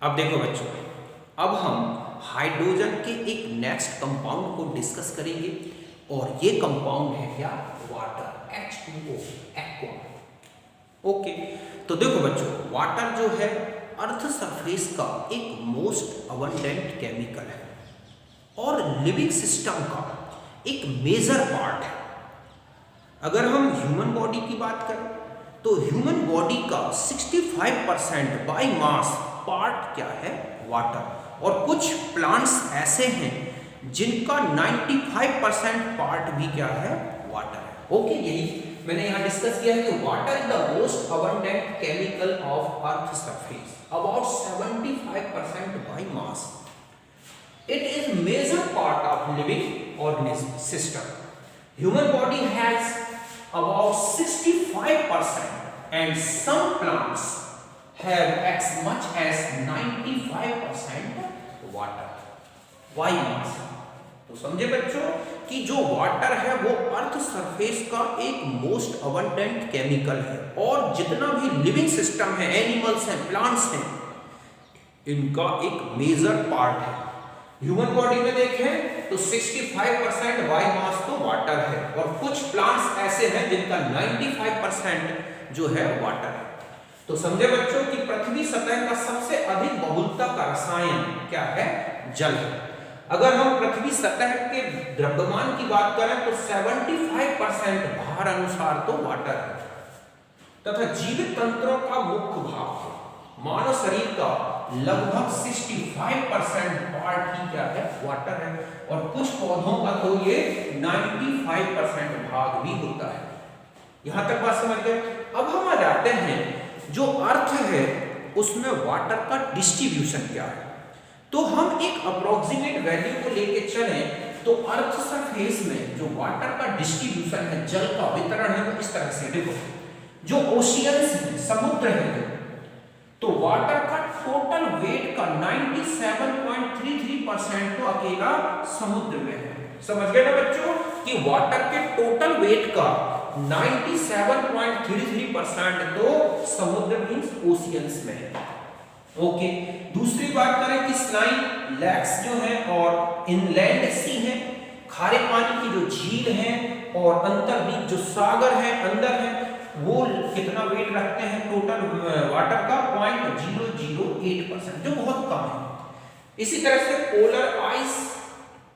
अब देखो बच्चों, अब हम हाइड्रोजन के एक नेक्स्ट कंपाउंड को डिस्कस करेंगे और ये कंपाउंड है क्या? Water, H2O, aqua. ओके, तो देखो बच्चों, वाटर जो है अर्थ सरफेस का एक मोस्ट अबंडेंट केमिकल है और लिविंग सिस्टम का एक मेजर पार्ट है। अगर हम ह्यूमन बॉडी की बात करें तो ह्यूमन बॉडी का 65% बाय मास पार्ट क्या है? वाटर। और कुछ प्लांट्स ऐसे हैं जिनका 95% पार्ट भी क्या है? वाटर है। ओके, यही मैंने यहाँ डिस्कस किया है कि water is the most abundant chemical of earth surface, about 75% by mass. It is major part of living organism system. Human body has about 65% and some plants have as much as 95% water. Why mass? तो समझे बच्चों कि जो water है वो earth surface का एक most abundant chemical है और जितना भी लिविंग सिस्टम है, एनिमल्स हैं, प्लांट्स हैं, इनका एक मेजर पार्ट है। ह्यूमन बॉडी में देखें तो 65% बाय मास तो वाटर है और कुछ प्लांट्स ऐसे हैं जिनका 95% जो है वाटर है। तो समझे बच्चों कि पृथ्वी सतह का सबसे अधिक बहुलता का रसायन क्या है? जल है। अगर हम पृथ्वी सतह के द्रव्यमान की बात करें तो 75% भार अनुसार तो वाटर है तथा जीवित तंत्रों का मुख्य भाग है। मानव शरीर का लगभग 65% पार्ट ही क्या है? वाटर है और कुछ पौधों का तो ये 95% भाग भी होता है। यहां तक बात समझ गए? अब हम आ जाते हैं जो अर्थ है उसमें वाटर का डिस्ट्रीब्यूशन क्या है। तो हम एक अप्रोक्सीमेट वैल्यू को लेके चलें तो अर्थ सरफेस में जो वाटर का डिस्ट्रीब्यूशन है, जल का वितरण है, वो इस तरह से देखो। जो ओशियंस है, समुद्र है, तो वाटर का टोटल वेट का 97.33% तो अकेला समुद्र में है। समझ गए ना बच्चों कि वाटर के टोटल वेट का 97.33% तो समुद्र मींस ओशियंस में है। ओके, दूसरी बात करें कि स्लाइन लैक्स जो है और इनलैंड सी है, खारे पानी की जो झील है और अंतर्द्वीप जो सागर है अंदर है, वो कितना वेट रखते हैं टोटल वाटर का? 0.008%, जो बहुत कम है। इसी तरह से पोलर आइस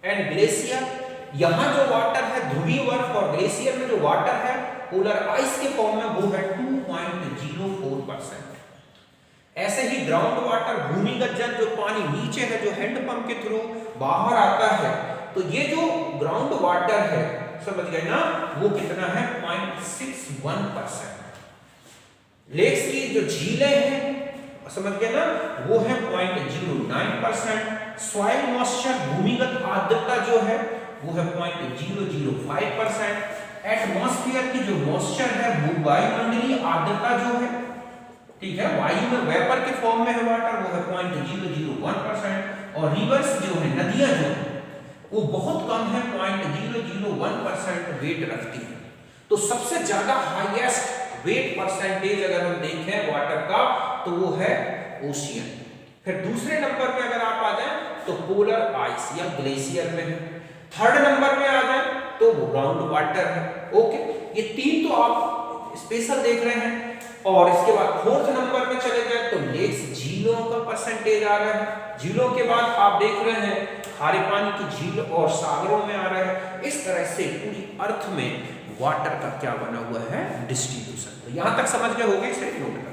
एंड ग्लेशियर, यहां जो वाटर है ध्रुवीय बर्फ और ग्लेशियर में जो वाटर है पोलर आइस के फॉर्म में वो है 2.04%। ऐसे ही ग्राउंड वाटर, भूमिगत जल, जो पानी नीचे है, जो हैंडपंप के थ्रू बाहर आता है, तो ये जो ग्राउंड वाटर है, समझ गए ना, वो कितना है? 0.61%। लेक्स की जो झीलें हैं, समझ गए ना, वो है 0.09%। सॉइल मॉइस्चर, भूमिगत आर्द्रता जो है वो है 0.005%। एटमॉस्फेयर की जो मॉइस्चर है, वायुमंडलीय आर्द्रता जो है, ठीक है, वायु में वेपर के फॉर्म में है वाटर, वो है 0.001%। और रिवर्स जो है, नदियां जो है, वो बहुत कम है, 0.001% वेट रखती है। तो सबसे ज्यादा हाईएस्ट वेट परसेंटेज अगर हम देखें वाटर का तो वो है ओशियन। फिर दूसरे नंबर पे अगर आप आ जाएं तो पोलर आइस या ग्लेशियर में है। थर्ड नंबर पे आ जाएं तो ग्राउंड वाटर है। ओके, ये तीन तो आप स्पेशल देख रहे हैं। और इसके बाद फोर्थ नंबर पे चले जाए तो लेक्स, झीलों का परसेंटेज आ रहा है। झीलों के बाद आप देख रहे हैं खारे पानी की झील और सागरों में आ रहा है। इस तरह से पूरी अर्थ में वाटर का क्या बना हुआ है? डिस्ट्रीब्यूशन। तो यहां तक समझ गए होंगे, इसे नोट करें।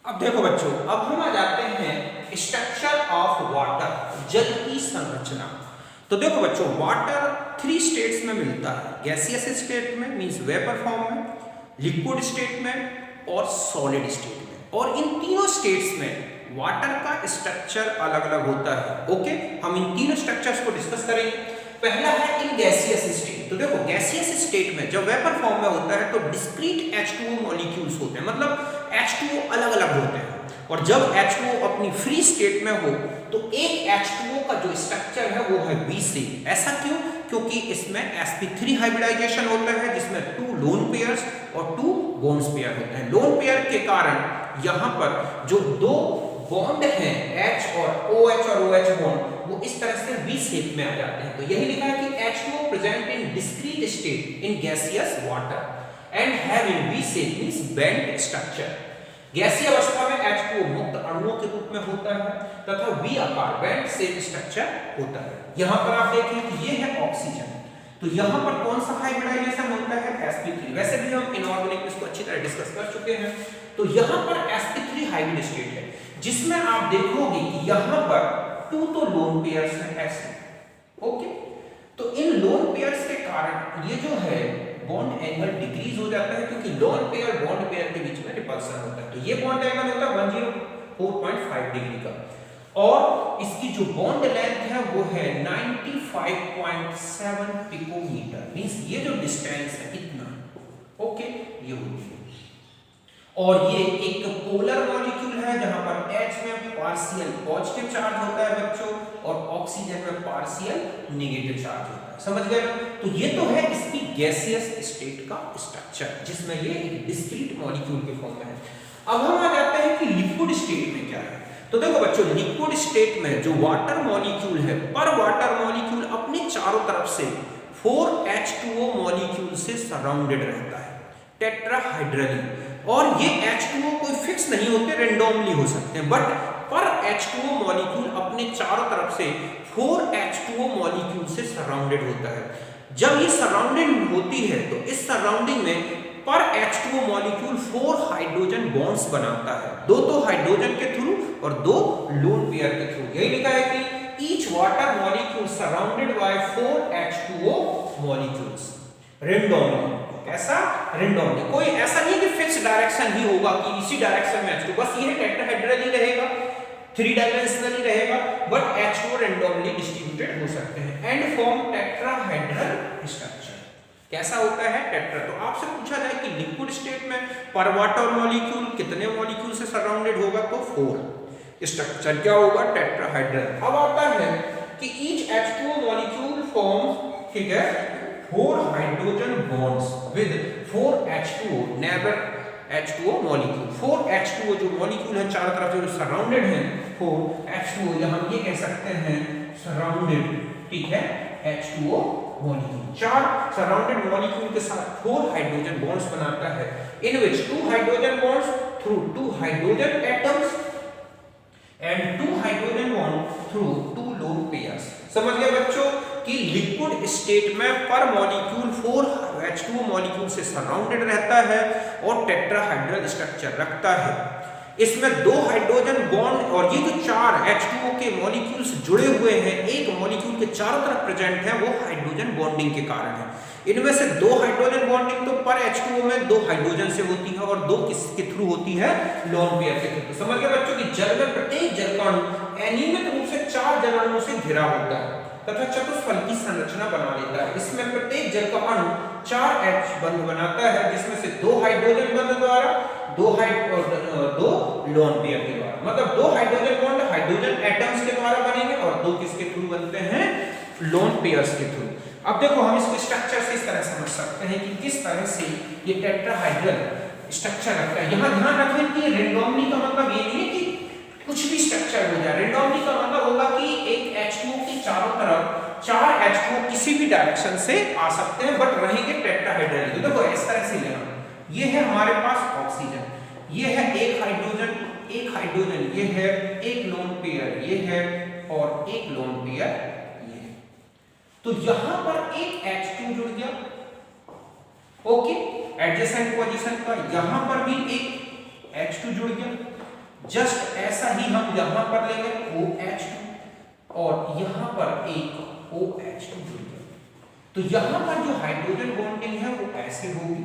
अब देखो बच्चों, अब हम आ जाते हैं स्ट्रक्चर ऑफ वाटर, जल की संरचना। तो देखो बच्चों, वाटर 3 स्टेट्स में मिलता है। गैसियस स्टेट में मींस वेपर फॉर्म में, लिक्विड स्टेट में और सॉलिड स्टेट में। और इन तीनों स्टेट्स में वाटर का स्ट्रक्चर अलग अलग होता है। ओके, हम इन तीनों स्ट्रक्चर्स को डिस्कस करेंगे। पहला है इन गैसियस स्टेट। तो देखो, गैसियस स्टेट में जब वेपर फॉर्म में होता है तो डिस्क्रीट H2O मॉलिक्यूल्स होते हैं, मतलब H2O अलग अलग होते हैं। और जब H2O अपनी फ्री स्टेट में हो तो एक H2O का जो स्ट्रक्चर है वो है V शेप। ऐसा क्यों? क्योंकि इसमें sp3 हाइब्रिडाइजेशन होता है जिसमें 2 लोन पेयर्स और 2 बॉन्ड्स पेयर होते हैं। लोन पेयर के कारण यहाँ पर जो दो बॉन्ड हैं H और OH बॉन्ड वो इस तरह से V शेप में आ जाते हैं। तो यही लिखा है कि H2O present in discrete state in gaseous water and having V shape means bent structure. गैसीय अवस्था में H2O मुक्त अणुओं के रूप में होता है तथा V आकार बेंट शेप स्ट्रक्चर होता है। यहाँ पर आप देखें कि ये है ऑक्सीजन, तो यहाँ पर कौन सा हाइब्रिडाइजेशन होता है sp3। वैसे भी हम इनऑर्गेनिक इसको अच्छी तरह डिस्कस कर चुके हैं। तो यहाँ पर sp3 हाइब्रिड स्टेट है जिसमें आप देखोगे कि यहाँ पर 2 तो लोन पेयर्स हैं ऐसे, ओके। तो इन लोन पेयर्स के कारण ये जो है बॉन्ड एंगल डिक्रीज हो जाता है क्योंकि लोन पेयर बॉन्ड पेयर के बीच में रिपल्सन होता है। तो ये बॉन्ड एंगल होता है 104.5 डिग्री का और इसकी जो बॉन्ड लेंथ है वो है 95.7 पिकोमीटर, मींस ये जो डिस्टेंस है इतना, ओके, ये होती है। और ये एक पोलर मॉलिक्यूल है जहां पर H में पार्शियल पॉजिटिव चार्ज होता है बच्चों और ऑक्सीजन में पार्शियल नेगेटिव चार्ज होता है, समझ गए। तो ये तो है इसकी गैसियस स्टेट का स्ट्रक्चर जिसमें ये एक डिस्क्रीट मॉलिक्यूल के फॉर्म में है। अब हम आ जाते हैं कि लिक्विड स्टेट में क्या है। तो देखो बच्चों, लिक्विड स्टेट में जो वाटर मॉलिक्यूल है, पर वाटर मॉलिक्यूल अपने चारों तरफ से 4H2O मॉलिक्यूल से सराउंडेड रहता है टेट्राहाइड्रली। और ये H2O कोई फिक्स नहीं होते, रेंडमली हो सकते हैं, बट पर H2O मॉलिक्यूल अपने चारों तरफ से 4H2O मॉलिक्यूल से सराउंडेड होता है। जब ये सराउंडिंग होती है तो इस सराउंडिंग में पर H2O मॉलिक्यूल 4 हाइड्रोजन बॉन्ड्स बनाता है, 2 तो हाइड्रोजन के थ्रू और 2 लोन पेयर के थ्रू। यही लिखा है कि each water molecule surrounded by 4 H2O molecules randomly. ऐसा रेंडमली, कोई ऐसा नहीं कि फिक्स डायरेक्शन ही होगा कि इसी डायरेक्शन में H2, बस ये टेट्राहेड्रली रहेगा, 3 डायमेंशनली रहेगा, बट H2O रेंडमली डिस्ट्रीब्यूटेड हो सकते हैं एंड फॉर्म टेट्राहेड्रल स्ट्रक्चर। कैसा होता है टेट्रा। तो आपसे पूछा जाए कि लिक्विड स्टेट में पर वाटर मॉलिक्यूल कितने मॉलिक्यूल से सराउंडेड होगा, तो 4। स्ट्रक्चर क्या होगा, टेट्राहेड्रल। अब आता है कि ईच H2O मॉलिक्यूल फॉर्म्स, ठीक है, 4 hydrogen bonds with 4 H2O neighbour H2O molecule. 4 H2O जो मॉलिक्यूल है चारों तरफ जो सराउंडेड है 4 H2O, या हम ये कह सकते हैं सराउंडेड, ठीक है, H2O मॉलिक्यूल। 4 सराउंडेड मॉलिक्यूल के साथ 4 हाइड्रोजन बॉन्ड्स बनाता है, इन विच 2 hydrogen bonds through 2 hydrogen atoms and 2 hydrogen bond through 2 lone pairs. समझ गए बच्चों कि लिक्विड स्टेट में पर मॉलिक्यूल 4 H2O मॉलिक्यूल से सराउंडेड रहता है और टेट्राहाइड्रल स्ट्रक्चर रखता है। इसमें 2 हाइड्रोजन बॉन्ड और ये जो 4 H2O के मॉलिक्यूल्स जुड़े हुए हैं एक मॉलिक्यूल के चारों तरफ प्रेजेंट है, वो हाइड्रोजन बॉन्डिंग के कारण है। इनमें से 2 हाइड्रोजन बॉन्डिंग तो पर H2O में 2 हाइड्रोजन से होती है और 2 किसके थ्रू होती है, लोन पेयर के थ्रू। तो समझ गए बच्चों कि जल में प्रत्येक जल का अणु अनियमित रूप से 4 जल अणुओं से घिरा होता है तथा चतुष्फल की संरचना बना लेता है। इसमें प्रत्येक जल का अणु 4 H बंध बनाता है जिसमें से 2 हाइड्रोजन बंध द्वारा 2 लोन पेयर के द्वारा, मतलब 2 हाइड्रोजन बॉन्ड हाइड्रोजन एटम्स के द्वारा बनेंगे और 2 किसके थ्रू बनते हैं, लोन पेयर्स के थ्रू। अब देखो हम इसके स्ट्रक्चर से इस तरह समझ सकते हैं कि किस तरह से ये टेट्राहाइड्रल स्ट्रक्चर रखता है। यहाँ ध्यान रखें कि रेंडमली का मतलब ये नहीं है कि कुछ भी स्ट्रक्चर हो जाए, रेंडमली का मतलब होगा कि एक H2O के चारों तरफ 4 H2O किसी भी डायरेक्शन से आ सकते हैं बट रहेंगे टेट्राहाइड्रल। तो देखो इस तरह से लेना, ये है हमारे पास ऑक्सीजन, ये है एक हाइड्रोजन, ये है एक लोन पेयर, ये है और एक लोन पेयर, ये है। तो यहां पर एक H2 जुड़ गया, ओके, एडजेसेंट पोजीशन का, यहां पर भी एक H2 जुड़ गया, जस्ट ऐसा ही हम यहां पर लेंगे OH2 और यहां पर एक OH2 जुड़ गया। तो यहां पर जो हाइड्रोजन बॉन्डिंग है वो ऐसे होगी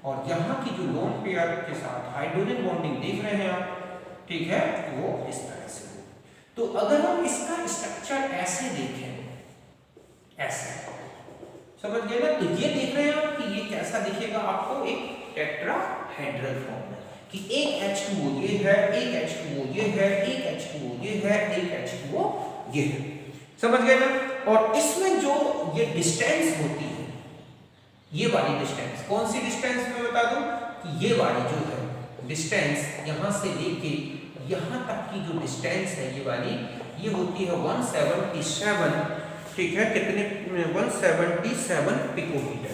और यहां की जो लोन पेयर के साथ हाइड्रोजन बॉन्डिंग देख रहे हैं आप, ठीक है, वो इस तरह से हो। तो अगर हम इसका स्ट्रक्चर ऐसे देखें, ऐसे समझ गए ना, तो ये देख रहे हैं आप कि ये कैसा दिखेगा आपको, एक टेट्राहेड्रल फॉर्म में कि एक H2O ये है, एक H2O ये है, एक H2O ये है, एक H2O ये है। समझ गए ना। और इसमें जो ये डिस्टेंस होती है, ये वाली डिस्टेंस, कौन सी डिस्टेंस मैं बता दूं कि ये वाली जो है डिस्टेंस यहां से लेके यहां तक की जो डिस्टेंस है ये वाली, ये होती है 177, ठीक है, कितने 177 पिकोमीटर।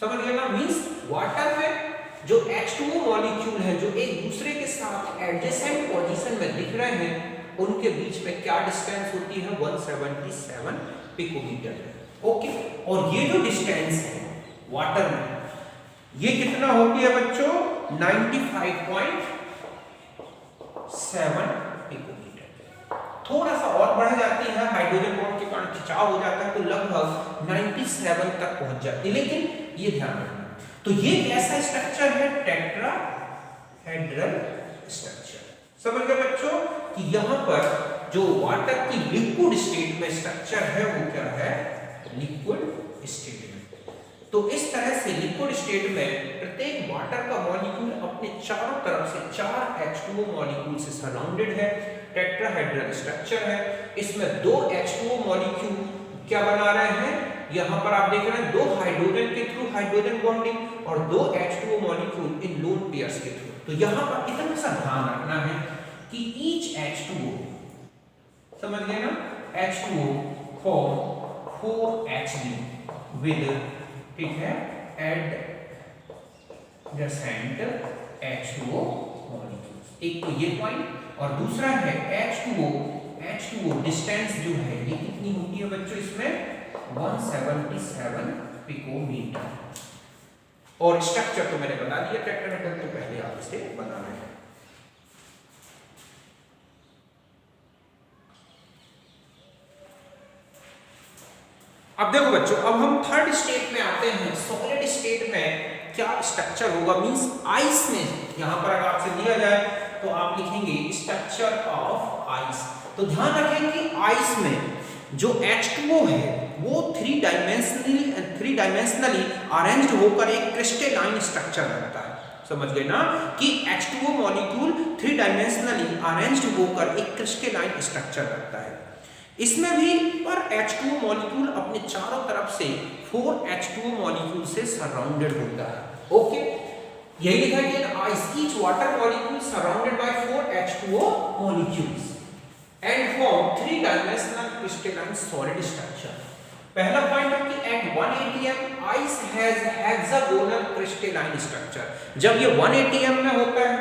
समझ गए ना? मींस वाटर में जो H2O मॉलिक्यूल है जो एक दूसरे के साथ एडजेसेंट पोजीशन में दिख रहे हैं, उनके बीच में क्या डिस्टेंस होती है? 177 पिकोमीटर। ओके, और ये जो डिस्टेंस है वाटर में, ये कितना होती है बच्चों? 95.7 पिकोमीटर। थोड़ा सा और बढ़ जाती है, हाइड्रोजन बॉन्ड के कारण खिंचाव हो जाता है तो लगभग 97 तक पहुंच जाती है, लेकिन ये ध्यान रखना। तो ये कैसा स्ट्रक्चर है? Tetrahedral structure. समझ गए बच्चों कि यहां पर जो वाटर की लिक्विड स्टेट में स्ट्रक्चर है वो क्या है? लिक्विड स्टेट में। तो इस तरह से लिक्विड स्टेट में प्रत्येक वाटर का मॉलिक्यूल अपने चारों तरफ से 4 H2O मॉलिक्यूल से सराउंडेड है, टेट्राहेड्रल स्ट्रक्चर है। इसमें 2 H2O मॉलिक्यूल क्या बना रहे हैं? यहां पर आप देख रहे हैं 2 हाइड्रोजन के थ्रू हाइड्रोजन बॉन्डिंग और 2 H2O मॉलिक्यूल इन लोन पेयर्स के थ्रू। तो यहां पर इतना सा ध्यान रखना है कि ईच H2O, समझ गए ना, H2O फॉर्म 4Hb विद, ठीक है, एडजेसेंट H2O मॉलिक्यूल्स। एक तो ये पॉइंट, और दूसरा है H2O डिस्टेंस जो है ये कितनी होती है बच्चों? इसमें 177 पिकोमीटर। और स्ट्रक्चर तो मैंने बता दिया टेट्राहेड्रल, तो पहले आप इसे बना रहे हैं। अब देखो बच्चों, अब हम थर्ड स्टेट में आते हैं। सॉलिड स्टेट में क्या स्ट्रक्चर होगा? मींस आइस में, यहां पर अगर आपसे दिया जाए तो आप लिखेंगे स्ट्रक्चर ऑफ आइस। तो ध्यान रखें कि आइस में जो H2O है वो 3 डायमेंशनली अरेंज्ड होकर एक क्रिस्टलाइन स्ट्रक्चर रखता है। समझ गए ना कि H2O मॉलिक्यूल 3 डायमेंशनली अरेंज्ड होकर एक क्रिस्टलाइन स्ट्रक्चर रखता है। इसमें भी पर H2O मॉलिक्यूल अपने चारों तरफ से 4 H2O मॉलिक्यूल से सराउंडेड होता है। ओके, यही लिखा है कि ice each water molecule surrounded by 4 H2O molecules and form 3 dimensional crystalline solid structure। पहला पॉइंट है कि at 1 atm ice has hexagonal crystalline structure। जब ये 1 atm में होता है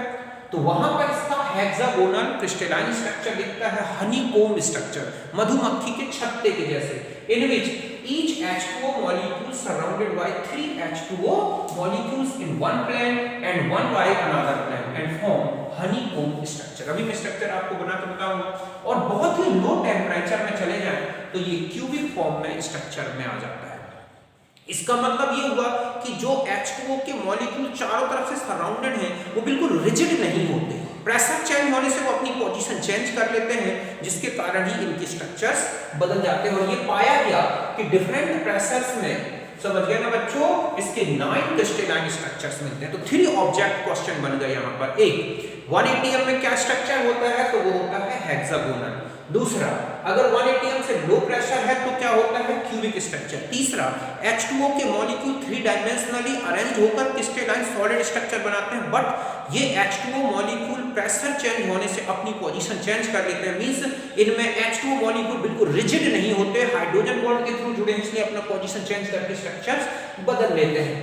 तो वहां पर इसका हेक्सागोनल क्रिस्टलाइन स्ट्रक्चर दिखता है, हनीकॉम्ब स्ट्रक्चर, मधुमक्खी के छत्ते के जैसे, in which each H2O molecule surrounded by 3 H2O molecules in one plane and one by another plane and form honeycomb structure. अभी मैं स्ट्रक्चर आपको बना के बताऊंगा। और बहुत ही लो टेम्परेचर में चले जाएं तो ये क्यूबिक फॉर्म में स्ट्रक्चर में आ जाता है। इसका मतलब ये हुआ कि जो H2O के मॉलिक्यूल चारों तरफ से सराउंडेड हैं वो बिल्कुल रिजिड नहीं होते, प्रेशर चेंज होने से वो अपनी पोजीशन चेंज कर लेते हैं, जिसके कारण ही इनके स्ट्रक्चर्स बदल जाते हैं। और ये पाया गया कि डिफरेंट प्रेशर्स में, समझ गए ना बच्चों, इसके 9 क्रिस्टलाइन स्ट्रक्चर्स मिलते हैं। तो 3 ऑब्जेक्ट क्वेश्चन बन गए यहाँ पर। एक 1 atm में क्या स्ट्रक्चर होता है? तो वो होता है हेक्सागोनल। दूसरा, अगर 1 atm से लो प्रेशर है तो क्या होता है? Cubic structure. तीसरा, H2O के मॉलिक्यूल 3 डायमेंशनली अरेंज होकर क्रिस्टलाइन सॉलिड स्ट्रक्चर बनाते हैं, बट ये H2O मॉलिक्यूल प्रेशर चेंज होने से अपनी पोजीशन चेंज कर लेते हैं। मींस इनमें H2O मॉलिक्यूल बिल्कुल रिजिड नहीं होते, हाइड्रोजन बॉन्ड के थ्रू जुड़े, इसलिए अपना पोजीशन चेंज करके स्ट्रक्चर्स बदल लेते हैं।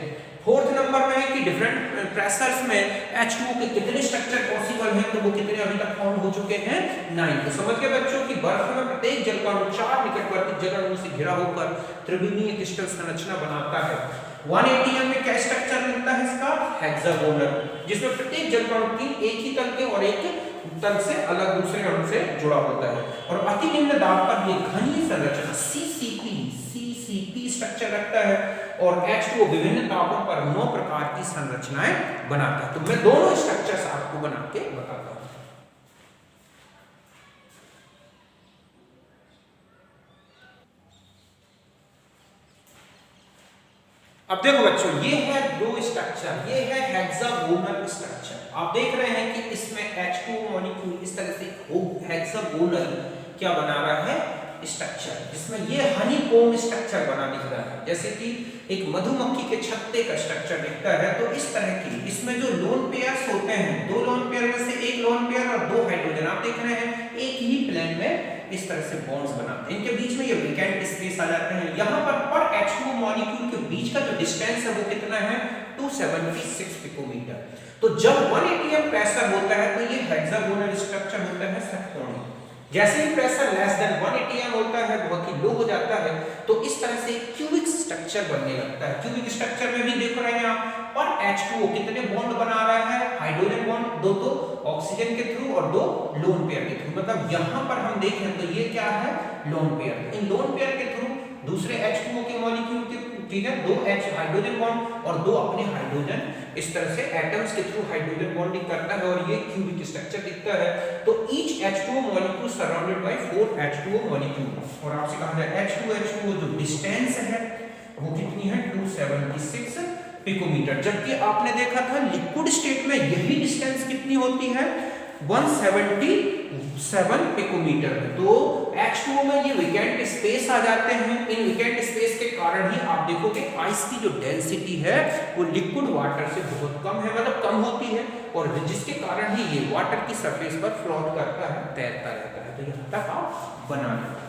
फोर्थ नंबर में है कि डिफरेंट प्रेशर्स में H2O के कितने स्ट्रक्चर पॉसिबल हैं, तो वो कितने अभी तक फॉर्म हो चुके हैं? 9। तो समझ गए बच्चों कि बर्फ में प्रत्येक जलकण 4 निकटवर्ती जलकणों से घिरा होकर त्रिविमीय क्रिस्टल संरचना बनाता है। 1 atm में क्या स्ट्रक्चर मिलता है इसका? हेक्सागोनल, जिसमें प्रत्येक जलकण एक ही तल के और एक तल से अलग दूसरे अणु से जुड़ा होता है। और अति निम्न दाब पर ये घनीय संरचना CCP स्ट्रक्चर रखता है, और H2O विभिन्न तापों पर 9 प्रकार की संरचनाएं बनाता है। तो मैं दोनों स्ट्रक्चर्स आपको बना के बताता हूं। अब देखो बच्चों, ये है 2 स्ट्रक्चर, ये है हेक्सागोनल स्ट्रक्चर। आप देख रहे हैं कि इसमें H2O मॉलिक्यूल इस तरह से हेक्सागोनल क्या बना रहा है? स्ट्रक्चर, जिसमें ये हनी कोम स्ट्रक्चर बना दिख रहा है, जैसे कि एक मधुमक्खी के छत्ते का स्ट्रक्चर दिखता है। तो इस तरह की इसमें जो लोन पेयर्स होते हैं, दो लोन पेयर में से एक लोन पेयर और दो हाइड्रोजन आप देख रहे हैं एक ही प्लेन में इस तरह से बॉन्ड्स बनाते हैं, इनके बीच में ये वेकेंट स्पेस आ जाते हैं। यहाँ पर H2O मॉलिक्यूल के बीच का जो डिस्टेंस है वो कितना है 276 पिकोमीटर। तो जब 1 atm प्रेशर होता है तो ये हेक्सागोनल स्ट्रक्चर होता है षटकोणीय। जैसे ही प्रेशर लेस देन 1 atm होता है, बहुत ही लो हो जाता है, तो इस तरह से क्यूबिक स्ट्रक्चर बनने लगता है। क्यूबिक स्ट्रक्चर में भी देख रहे हैं आप, पर H2O कितने बॉन्ड बना रहा है, हाइड्रोजन बॉन्ड दो तो ऑक्सीजन के थ्रू और दो लोन पेयर के थ्रू। मतलब यहाँ पर हम देखें तो ये क्या है लोन पेयर, इन लोन पेयर के थ्रू दूसरे H2O के मॉलिक्यूल के, ठीक है, दो H हाइड्रोजन बॉन्ड और दो अपने हाइड्रोजन इस तरह से एटम्स के थ्रू हाइड्रोजन बॉन्डिंग करता है और ये क्यूबिक स्ट्रक्चर दिखता है। तो each H2O molecule surrounded by 4 H2O molecule. और आपसे कहा जाए H2 जो डिस्टेंस है वो कितनी है 276 पिकोमीटर, जबकि आपने देखा था लिक्विड स्टेट में यही डिस्टेंस कितनी होती है 177 पिकोमीटर। तो H2O में ये वेकेंट स्पेस आ जाते हैं, इन वेकेंट स्पेस के कारण ही आप देखोगे आइस की जो डेंसिटी है वो लिक्विड वाटर से बहुत कम है, मतलब कम होती है, और जिसके कारण ही ये वाटर की सरफेस पर फ्लोट करता है, तैरता रहता है। तो यहाँ तक आप बना लें।